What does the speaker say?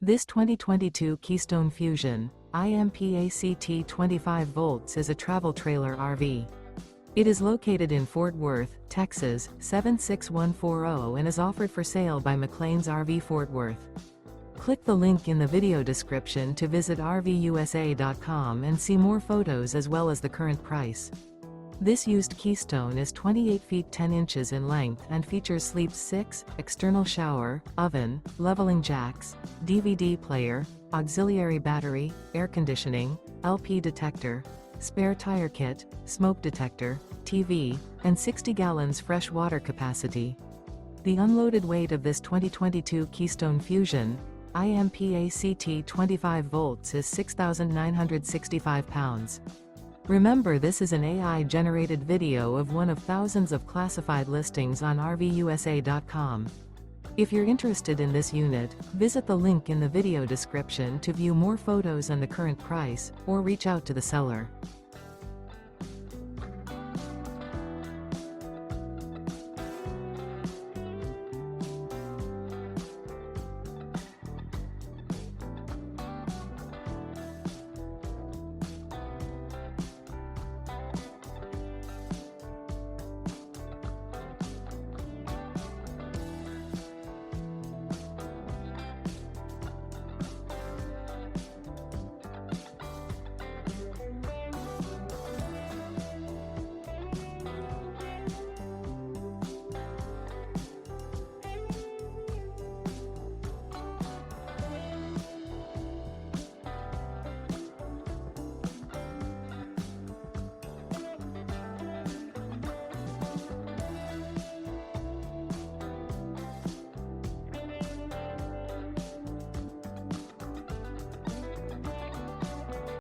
This 2022 Keystone Fuzion, IMPACT 25 volts is a travel trailer RV. It is located in Fort Worth, Texas, 76140 and is offered for sale by McClain's RV Fort Worth. Click the link in the video description to visit RVUSA.com and see more photos as well as the current price. This used Keystone is 28 feet 10 inches in length and features sleeps 6, external shower, oven, leveling jacks, DVD player, auxiliary battery, air conditioning, LP detector, spare tire kit, smoke detector, TV, and 60 gallons fresh water capacity. The unloaded weight of this 2022 Keystone Fuzion, IMPACT 25 volts is 6,965 pounds. Remember, this is an AI-generated video of one of thousands of classified listings on RVUSA.com. If you're interested in this unit, visit the link in the video description to view more photos and the current price, or reach out to the seller.